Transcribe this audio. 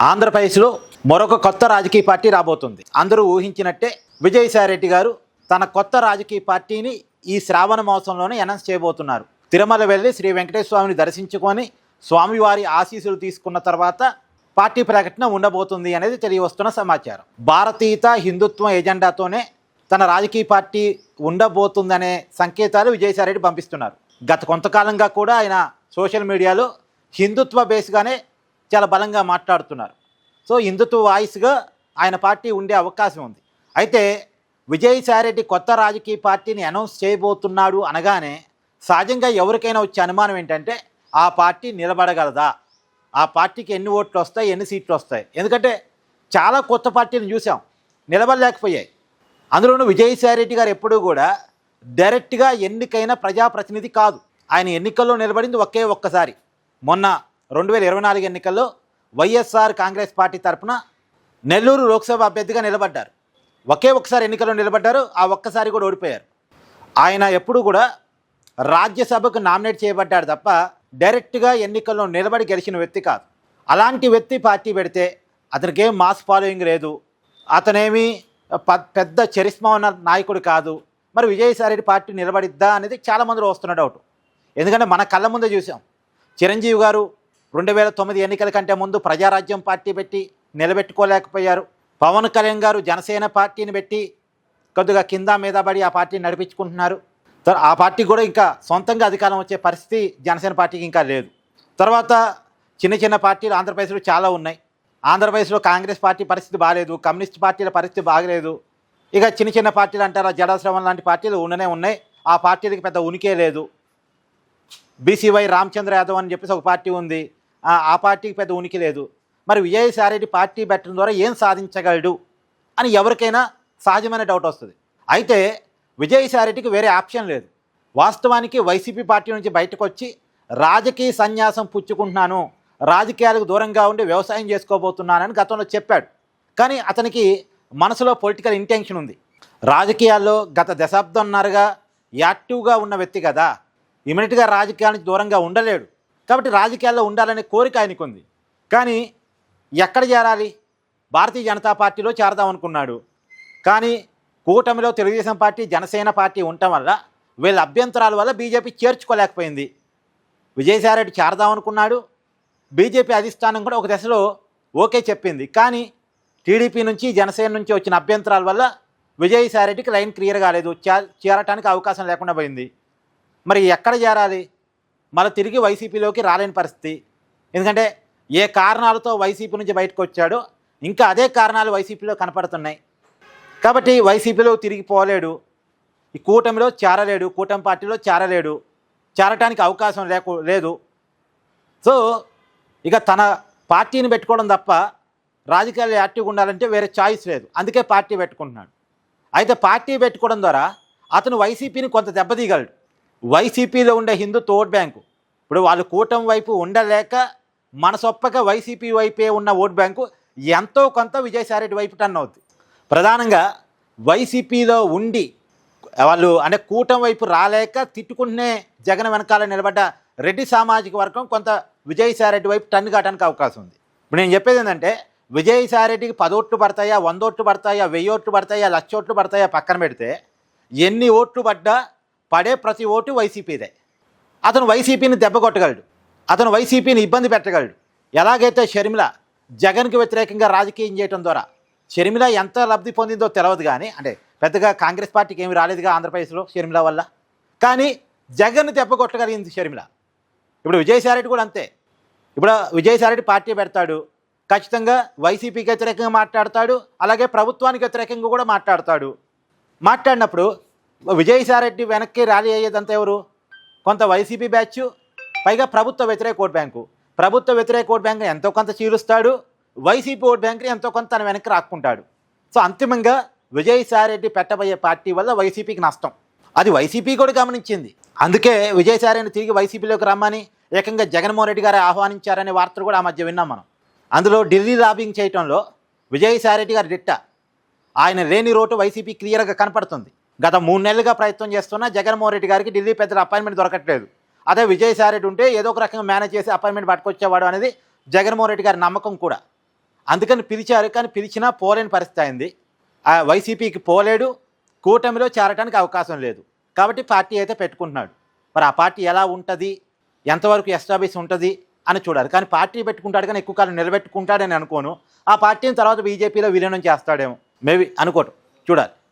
ఆంధ్రప్రదేశ్లో మరొక కొత్త రాజకీయ పార్టీ రాబోతుంది. అందరూ ఊహించినట్టే విజయసాయిరెడ్డి గారు తన కొత్త రాజకీయ పార్టీని ఈ శ్రావణ మాసంలోనే అనౌన్స్ చేయబోతున్నారు. తిరుమల వెళ్ళి శ్రీ వెంకటేశ్వర స్వామిని దర్శించుకొని స్వామివారి ఆశీస్సులు తీసుకున్న తర్వాత పార్టీ ప్రకటన ఉండబోతుంది అనేది తెలియవస్తున్న సమాచారం. భారతీయత హిందుత్వం ఎజెండాతోనే తన రాజకీయ పార్టీ ఉండబోతుందనే సంకేతాలు విజయసాయిరెడ్డి పంపిస్తున్నారు. గత కొంతకాలంగా కూడా ఆయన సోషల్ మీడియాలో హిందుత్వ బేస్గానే చాలా బలంగా మాట్లాడుతున్నారు. సో హిందుత్వ వాయిస్గా ఆయన పార్టీ ఉండే అవకాశం ఉంది. అయితే విజయసాయిరెడ్డి కొత్త రాజకీయ పార్టీని అనౌన్స్ చేయబోతున్నాడు అనగానే సహజంగా ఎవరికైనా వచ్చే అనుమానం ఏంటంటే ఆ పార్టీ నిలబడగలదా, ఆ పార్టీకి ఎన్ని ఓట్లు వస్తాయి, ఎన్ని సీట్లు వస్తాయి. ఎందుకంటే చాలా కొత్త పార్టీని చూసాం, నిలబడలేకపోయాయి. అందులోనూ విజయసాయిరెడ్డి గారు ఎప్పుడూ కూడా డైరెక్ట్గా ఎన్నికైన ప్రజాప్రతినిధి కాదు. ఆయన ఎన్నికల్లో నిలబడింది ఒక్కసారి. మొన్న 2024 ఎన్నికల్లో వైఎస్ఆర్ కాంగ్రెస్ పార్టీ తరఫున నెల్లూరు లోక్సభ అభ్యర్థిగా నిలబడ్డారు. ఒక్కసారి ఎన్నికల్లో నిలబడ్డారు, ఆ ఒక్కసారి కూడా ఓడిపోయారు. ఆయన ఎప్పుడు కూడా రాజ్యసభకు నామినేట్ చేయబడ్డాడు తప్ప డైరెక్ట్గా ఎన్నికల్లో నిలబడి గెలిచిన వ్యక్తి కాదు. అలాంటి వ్యక్తి పార్టీ పెడితే అతనికి ఏం మాస్ ఫాలోయింగ్ లేదు, అతనేమి పెద్ద చరిస్మా ఉన్న నాయకుడు కాదు. మరి విజయసాయిరెడ్డి పార్టీ నిలబడిద్దా అనేది చాలామందిలో వస్తున్న డౌట్. ఎందుకంటే మన కళ్ళ ముందే చూసాం, చిరంజీవి గారు 2009 ఎన్నికల కంటే ముందు ప్రజారాజ్యం పార్టీ పెట్టి నిలబెట్టుకోలేకపోయారు. పవన్ కళ్యాణ్ గారు జనసేన పార్టీని పెట్టి కొద్దిగా కింద మీద పడి ఆ పార్టీని నడిపించుకుంటున్నారు. ఆ పార్టీ కూడా ఇంకా సొంతంగా అధికారం వచ్చే పరిస్థితి జనసేన పార్టీకి ఇంకా లేదు. తర్వాత చిన్న పార్టీలు ఆంధ్రప్రదేశ్లో చాలా ఉన్నాయి. ఆంధ్రప్రదేశ్లో కాంగ్రెస్ పార్టీ పరిస్థితి బాగాలేదు, కమ్యూనిస్ట్ పార్టీల పరిస్థితి బాగలేదు. ఇక చిన్న పార్టీలు అంటారా, జడశ్రవణ్ లాంటి పార్టీలు ఉన్నాయి. ఆ పార్టీలకి పెద్ద ఉనికే లేదు. బీసీవై రామచంద్ర యాదవ్ అని చెప్పేసి ఒక పార్టీ ఉంది, ఆ పార్టీకి పెద్ద ఉనికి లేదు. మరి విజయసాయిరెడ్డి పార్టీ పెట్టడం ద్వారా ఏం సాధించగలడు అని ఎవరికైనా సహజమైన డౌట్ వస్తుంది. అయితే విజయసాయిరెడ్డికి వేరే ఆప్షన్ లేదు. వాస్తవానికి వైసీపీ పార్టీ నుంచి బయటకు వచ్చి రాజకీయ సన్యాసం పుచ్చుకుంటున్నాను, రాజకీయాలకు దూరంగా ఉండి వ్యవసాయం చేసుకోబోతున్నానని గతంలో చెప్పాడు. కానీ అతనికి మనసులో పొలిటికల్ ఇంటెన్షన్ ఉంది. రాజకీయాల్లో గత దశాబ్దంన్నరగా యాక్టివ్గా ఉన్న వ్యక్తి కదా, ఇమీడియట్గా రాజకీయాల నుంచి దూరంగా ఉండలేడు. కాబట్టి రాజకీయాల్లో ఉండాలనే కోరిక ఆయనకు ఉంది. కానీ ఎక్కడ చేరాలి? భారతీయ జనతా పార్టీలో చేరదాం అనుకున్నాడు. కానీ కూటమిలో తెలుగుదేశం పార్టీ, జనసేన పార్టీ ఉండటం వల్ల వీళ్ళ అభ్యంతరాల వల్ల బీజేపీ చేర్చుకోలేకపోయింది. విజయసాయిరెడ్డి చేరదాం అనుకున్నాడు. బీజేపీ అధిష్టానం కూడా ఒక దశలో ఓకే చెప్పింది. కానీ టీడీపీ నుంచి, జనసేన నుంచి వచ్చిన అభ్యంతరాల వల్ల విజయసాయిరెడ్డికి లైన్ క్లియర్ కాలేదు, చేరటానికి అవకాశం లేకుండా పోయింది. మరి ఎక్కడ చేరాలి? మళ్ళీ తిరిగి వైసీపీలోకి రాలేని పరిస్థితి. ఎందుకంటే ఏ కారణాలతో వైసీపీ నుంచి బయటకు వచ్చాడో ఇంకా అదే కారణాలు వైసీపీలో కనపడుతున్నాయి. కాబట్టి వైసీపీలో తిరిగి పోలేడు, ఈ కూటమిలో చేరలేడు, కూటమి పార్టీలో చేరలేడు, చేరటానికి అవకాశం లేదు. సో ఇక తన పార్టీని పెట్టుకోవడం తప్ప రాజకీయాలు యాక్టివ్గా ఉండాలంటే వేరే చాయిస్ లేదు. అందుకే పార్టీ పెట్టుకుంటున్నాడు. అయితే పార్టీ పెట్టుకోవడం ద్వారా అతను వైసీపీని కొంత దెబ్బతీయగలడు. వైసీపీలో ఉండే హిందుత్వ ఓట్ బ్యాంకు ఇప్పుడు వాళ్ళు కూటమి వైపు ఉండలేక మనసొప్పక వైసీపీ వైపే ఉన్న ఓట్ బ్యాంకు ఎంతో కొంత విజయసాయిరెడ్డి వైపు టర్న్ అవుతుంది. ప్రధానంగా వైసీపీలో ఉండి వాళ్ళు అంటే కూటమి వైపు రాలేక తిట్టుకుంటూనే జగన్ వెనకాల నిలబడ్డ రెడ్డి సామాజిక వర్గం కొంత విజయసాయిరెడ్డి వైపు టర్న్ కావడానికి అవకాశం ఉంది. ఇప్పుడు నేను చెప్పేది ఏంటంటే విజయసాయిరెడ్డికి 10 ఓట్లు పడతాయా, 100 ఓట్లు పడతాయా, 1000 ఓట్లు పడతాయా, 1,00,000 ఓట్లు పడతాయా పక్కన పెడితే ఎన్ని ఓట్లు పడ్డా పడే ప్రతి ఓటు వైసీపీదే. అతను వైసీపీని దెబ్బ కొట్టగలడు, అతను వైసీపీని ఇబ్బంది పెట్టగలడు. ఎలాగైతే షర్మిల జగన్కి వ్యతిరేకంగా రాజకీయం చేయడం ద్వారా షర్మిల ఎంత లబ్ధి పొందిందో తెలియదు. కానీ అంటే పెద్దగా కాంగ్రెస్ పార్టీకి ఏమి రాలేదుగా ఆంధ్రప్రదేశ్లో షర్మిల వల్ల. కానీ జగన్ని దెబ్బ కొట్టగలిగింది షర్మిల. ఇప్పుడు విజయసాయిరెడ్డి కూడా అంతే. ఇప్పుడు విజయసాయిరెడ్డి పార్టీ పెడతాడు, ఖచ్చితంగా వైసీపీకి వ్యతిరేకంగా మాట్లాడతాడు, అలాగే ప్రభుత్వానికి వ్యతిరేకంగా కూడా మాట్లాడతాడు. మాట్లాడినప్పుడు విజయసాయిరెడ్డి వెనక్కి ర్యాలీ అయ్యేదంతా ఎవరు? కొంత వైసీపీ బ్యాచ్, పైగా ప్రభుత్వ వ్యతిరేక ఓట్ బ్యాంకు. ప్రభుత్వ వ్యతిరేక ఓట్ బ్యాంకుని ఎంతో కొంత చీలుస్తాడు, వైసీపీ ఓట్ బ్యాంకుని ఎంతో కొంత తన వెనక్కి రాక్కుంటాడు. సో అంతిమంగా విజయసాయిరెడ్డి పెట్టబోయే పార్టీ వల్ల వైసీపీకి నష్టం. అది వైసీపీ కూడా గమనించింది. అందుకే విజయసాయిరెడ్డి తిరిగి వైసీపీలోకి రమ్మని ఏకంగా జగన్మోహన్ రెడ్డి గారు ఆహ్వానించారనే వార్తలు కూడా ఆ మధ్య విన్నాం మనం. అందులో ఢిల్లీ లాబింగ్ చేయడంలో విజయసాయిరెడ్డి గారి దిట్ట. ఆయన లేని రోటు వైసీపీ క్లియర్గా కనపడుతుంది. గత 3 నెలలుగా ప్రయత్నం చేస్తున్నా జగన్మోహన్ రెడ్డి గారికి ఢిల్లీ పెద్దల అపాయింట్మెంట్ దొరకట్లేదు. అదే విజయసాయిరెడ్డి ఉంటే ఏదో ఒక రకంగా మేనేజ్ చేసి అపాయింట్మెంట్ పట్టుకొచ్చేవాడు అనేది జగన్మోహన్ రెడ్డి గారి నమ్మకం కూడా. అందుకని పిలిచారు, కానీ పిలిచినా పోలేని పరిస్థితి అయింది. ఆ వైసీపీకి పోలేడు, కూటమిలో చేరడానికి అవకాశం లేదు. కాబట్టి పార్టీ అయితే పెట్టుకుంటున్నాడు. మరి ఆ పార్టీ ఎలా ఉంటుంది, ఎంతవరకు ఎస్టాబ్లిష్ ఉంటుంది అని చూడాలి. కానీ పార్టీ పెట్టుకుంటాడు, కానీ ఎక్కువ కాలం నిలబెట్టుకుంటాడని అనుకోను. ఆ పార్టీని తర్వాత బీజేపీలో విలీనం చేస్తాడేమో, మేబీ అనుకోవటం, చూడాలి.